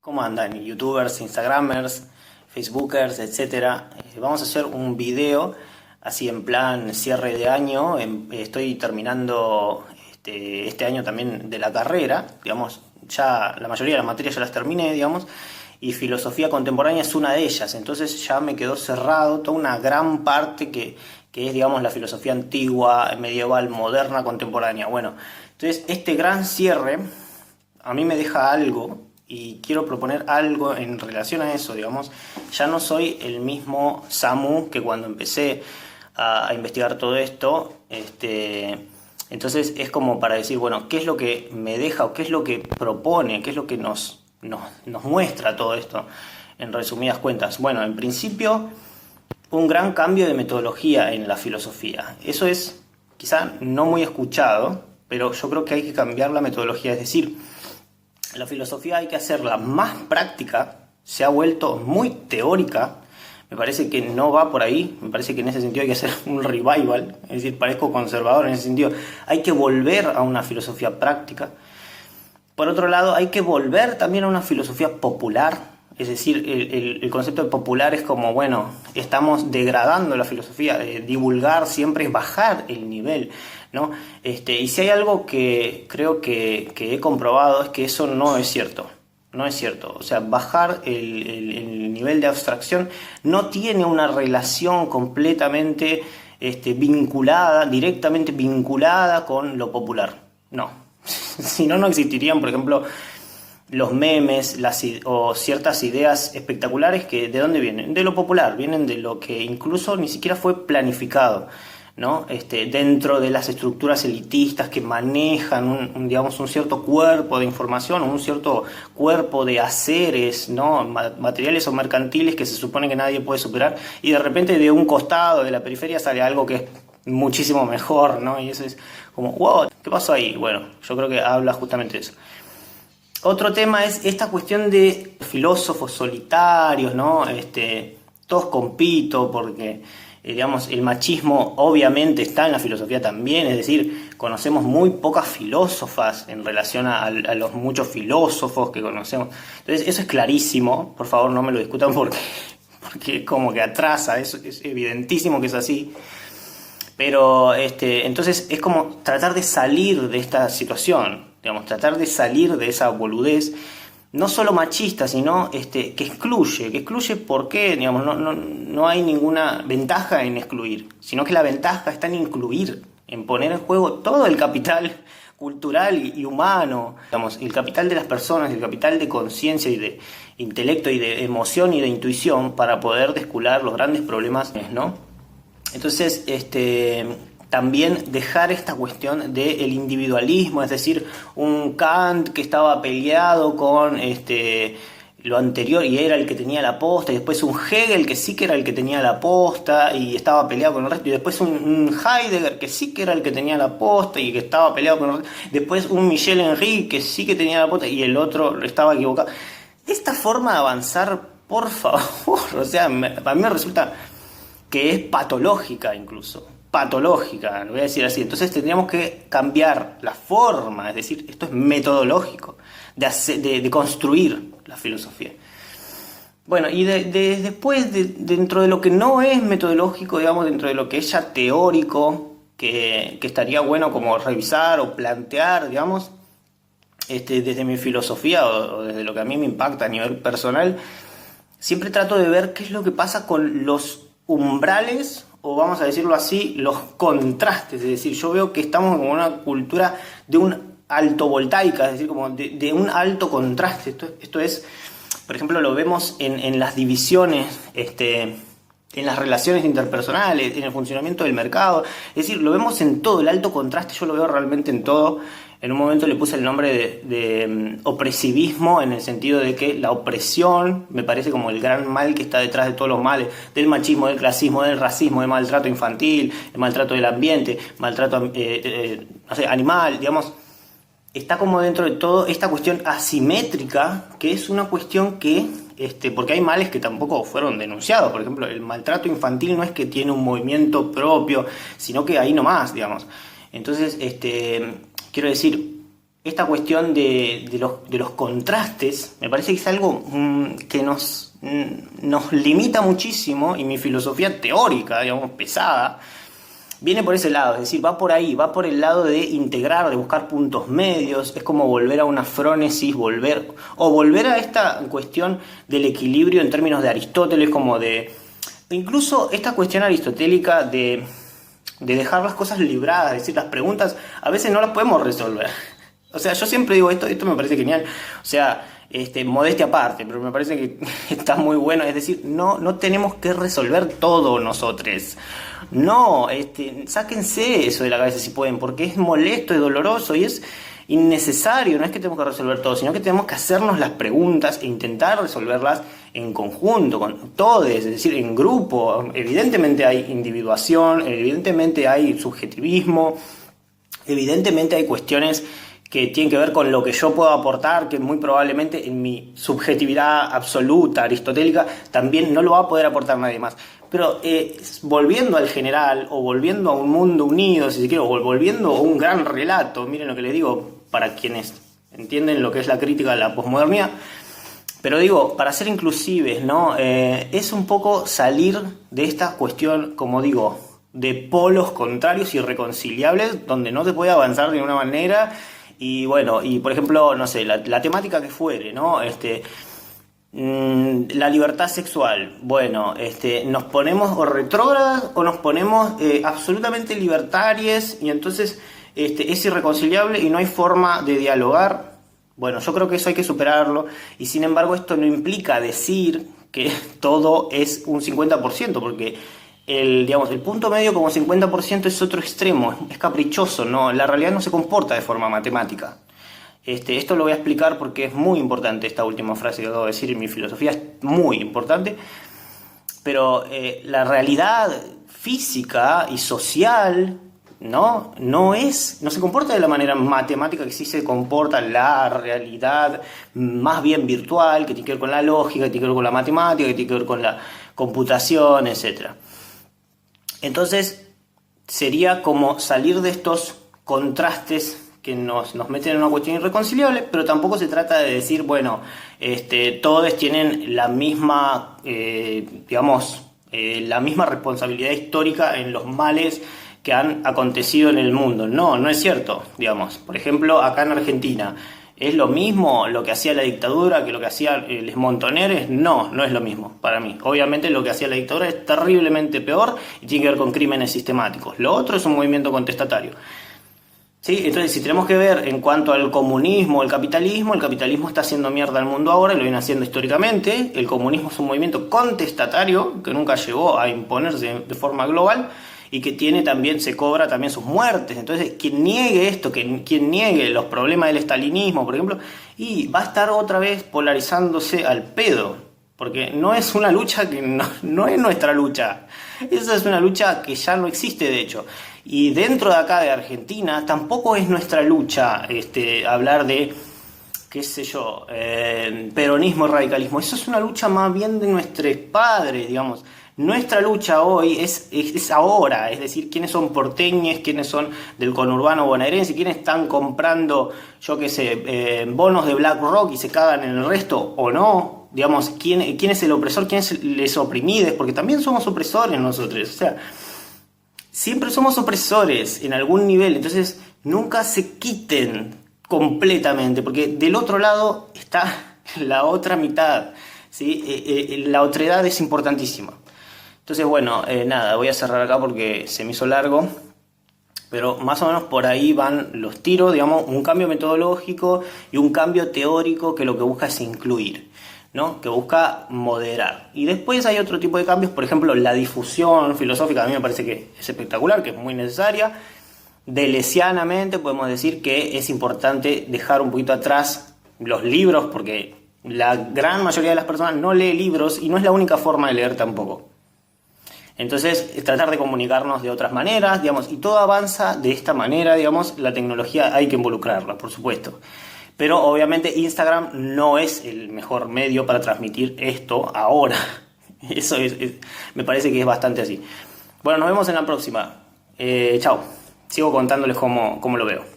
¿Cómo andan? YouTubers, Instagramers, Facebookers, etcétera. Vamos a hacer un video así en plan cierre de año. Estoy terminando este año también de la carrera, digamos, ya la mayoría de las materias ya las terminé, digamos, y filosofía contemporánea es una de ellas. Entonces ya me quedó cerrado toda una gran parte que es, digamos, la filosofía antigua, medieval, moderna, contemporánea. Bueno, entonces este gran cierre a mí me deja algo y quiero proponer algo en relación a eso, digamos. Ya no soy el mismo Samu que cuando empecé a investigar todo esto. Entonces es como para decir, bueno, ¿qué es lo que me deja o qué es lo que propone, qué es lo que nos muestra todo esto en resumidas cuentas? Bueno, en principio, un gran cambio de metodología en la filosofía. Eso es quizá no muy escuchado, pero yo creo que hay que cambiar la metodología, es decir, la filosofía hay que hacerla más práctica, se ha vuelto muy teórica, me parece que no va por ahí, me parece que en ese sentido hay que hacer un revival, es decir, parezco conservador en ese sentido, hay que volver a una filosofía práctica. Por otro lado, hay que volver también a una filosofía popular, es decir, el concepto de popular es como, bueno, estamos degradando la filosofía, divulgar siempre es bajar el nivel, ¿no? Y si hay algo que creo que he comprobado es que eso no es cierto, no es cierto. O sea, bajar el nivel de abstracción no tiene una relación completamente vinculada, directamente vinculada con lo popular, no. Si no, no existirían, por ejemplo, los memes o ciertas ideas espectaculares que ¿de dónde vienen? De lo popular, vienen de lo que incluso ni siquiera fue planificado, ¿no? Dentro de las estructuras elitistas que manejan digamos, un cierto cuerpo de información, un cierto cuerpo de haceres, ¿no? Materiales o mercantiles que se supone que nadie puede superar, y de repente de un costado de la periferia sale algo que es muchísimo mejor, ¿no? Y eso es como, wow, ¿qué pasó ahí? Bueno, yo creo que habla justamente de eso. Otro tema es esta cuestión de filósofos solitarios, ¿no? Todos compito porque, digamos, el machismo obviamente está en la filosofía también, es decir, conocemos muy pocas filósofas en relación a los muchos filósofos que conocemos. Entonces, eso es clarísimo, por favor no me lo discutan porque es como que atrasa, es evidentísimo que es así. Pero entonces es como tratar de salir de esta situación, digamos, tratar de salir de esa boludez, no solo machista, sino que excluye porque, digamos, no hay ninguna ventaja en excluir, sino que la ventaja está en incluir, en poner en juego todo el capital cultural y humano, digamos, el capital de las personas, el capital de conciencia y de intelecto y de emoción y de intuición para poder descular los grandes problemas, ¿no? Entonces, también dejar esta cuestión del individualismo, es decir, un Kant que estaba peleado con lo anterior y era el que tenía la posta, y después un Hegel que sí que era el que tenía la posta y estaba peleado con el resto, y después un Heidegger que sí que era el que tenía la posta y que estaba peleado con el resto, después un Michel Henry que sí que tenía la posta y el otro estaba equivocado. Esta forma de avanzar, por favor, o sea, a mí me resulta que es patológica incluso, patológica, lo voy a decir así. Entonces tendríamos que cambiar la forma, es decir, esto es metodológico, de construir la filosofía. Bueno, y después, dentro de lo que no es metodológico, digamos, dentro de lo que es ya teórico, que estaría bueno como revisar o plantear, digamos, desde mi filosofía o desde lo que a mí me impacta a nivel personal, siempre trato de ver qué es lo que pasa con los umbrales, o vamos a decirlo así, los contrastes. Es decir, yo veo que estamos en una cultura de un alto voltaica, es decir, como de un alto contraste. Esto es, por ejemplo, lo vemos en las divisiones, en las relaciones interpersonales, en el funcionamiento del mercado. Es decir, lo vemos en todo, el alto contraste yo lo veo realmente en todo. En un momento le puse el nombre de opresivismo, en el sentido de que la opresión me parece como el gran mal que está detrás de todos los males, del machismo, del clasismo, del racismo, del maltrato infantil, el maltrato del ambiente, maltrato no sé, animal, digamos. Está como dentro de todo esta cuestión asimétrica, que es una cuestión que, porque hay males que tampoco fueron denunciados. Por ejemplo, el maltrato infantil no es que tiene un movimiento propio, sino que ahí nomás, digamos. Entonces, quiero decir, esta cuestión de los contrastes, me parece que es algo que nos limita muchísimo, y mi filosofía teórica, digamos, pesada, viene por ese lado, es decir, va por ahí, va por el lado de integrar, de buscar puntos medios, es como volver a una frónesis, volver a esta cuestión del equilibrio en términos de Aristóteles, como de, incluso esta cuestión aristotélica de dejar las cosas libradas, es decir, las preguntas a veces no las podemos resolver. O sea, yo siempre digo esto me parece genial, o sea, modestia aparte, pero me parece que está muy bueno, es decir, no tenemos que resolver todo nosotros. No, sáquense eso de la cabeza si pueden, porque es molesto, es doloroso y es innecesario. No es que tenemos que resolver todo, sino que tenemos que hacernos las preguntas e intentar resolverlas en conjunto, con todos, es decir, en grupo. Evidentemente hay individuación, evidentemente hay subjetivismo, evidentemente hay cuestiones que tienen que ver con lo que yo puedo aportar, que muy probablemente en mi subjetividad absoluta aristotélica también no lo va a poder aportar nadie más. Pero volviendo al general, o volviendo a un mundo unido, si se quiere, o volviendo a un gran relato, miren lo que les digo, para quienes entienden lo que es la crítica de la posmodernidad, pero digo, para ser inclusives, ¿no? Es un poco salir de esta cuestión, como digo, de polos contrarios irreconciliables, donde no se puede avanzar de ninguna manera. Y bueno, y por ejemplo, no sé, la temática que fuere, ¿no? La libertad sexual. Bueno, nos ponemos o retrógradas o nos ponemos absolutamente libertarias, y entonces es irreconciliable y no hay forma de dialogar. Bueno, yo creo que eso hay que superarlo, y sin embargo esto no implica decir que todo es un 50%, porque el punto medio como 50% es otro extremo, es caprichoso, ¿no? La realidad no se comporta de forma matemática. Esto lo voy a explicar porque es muy importante, esta última frase que acabo de decir en mi filosofía es muy importante, pero la realidad física y social no se comporta de la manera matemática que sí se comporta la realidad más bien virtual, que tiene que ver con la lógica, que tiene que ver con la matemática, que tiene que ver con la computación, etcétera. Entonces sería como salir de estos contrastes que nos meten en una cuestión irreconciliable, pero tampoco se trata de decir, bueno, todos tienen la misma, la misma responsabilidad histórica en los males que han acontecido en el mundo. No es cierto, digamos. Por ejemplo, acá en Argentina, ¿es lo mismo lo que hacía la dictadura que lo que hacían los montoneros? No es lo mismo para mí. Obviamente lo que hacía la dictadura es terriblemente peor y tiene que ver con crímenes sistemáticos. Lo otro es un movimiento contestatario. ¿Sí? Entonces, si tenemos que ver en cuanto al comunismo, el capitalismo está haciendo mierda al mundo ahora y lo viene haciendo históricamente. El comunismo es un movimiento contestatario que nunca llegó a imponerse de forma global y que se cobra también sus muertes. Entonces, quien niegue esto, quien niegue los problemas del estalinismo, por ejemplo, y va a estar otra vez polarizándose al pedo, porque no es una lucha que no es nuestra lucha. Esa es una lucha que ya no existe, de hecho. Y dentro de acá de Argentina tampoco es nuestra lucha hablar de, qué sé yo, peronismo y radicalismo. Eso es una lucha más bien de nuestros padres, digamos. Nuestra lucha hoy es ahora, es decir, quiénes son porteños, quiénes son del conurbano bonaerense, quiénes están comprando, yo qué sé, bonos de BlackRock y se cagan en el resto o no. Digamos, quién es el opresor, quién es les oprimides, porque también somos opresores nosotros. O sea, siempre somos opresores en algún nivel, entonces nunca se quiten completamente, porque del otro lado está la otra mitad, ¿sí? La otredad es importantísima. Entonces, bueno, nada, voy a cerrar acá porque se me hizo largo, pero más o menos por ahí van los tiros, digamos, un cambio metodológico y un cambio teórico que lo que busca es incluir, ¿no? Que busca moderar. Y después hay otro tipo de cambios, por ejemplo, la difusión filosófica a mí me parece que es espectacular, que es muy necesaria. Deleuzianamente podemos decir que es importante dejar un poquito atrás los libros, porque la gran mayoría de las personas no lee libros y no es la única forma de leer tampoco. Entonces, tratar de comunicarnos de otras maneras, digamos, y todo avanza de esta manera, digamos, la tecnología hay que involucrarla, por supuesto. Pero obviamente Instagram no es el mejor medio para transmitir esto ahora. Eso me parece que es bastante así. Bueno, nos vemos en la próxima. Chao. Sigo contándoles cómo lo veo.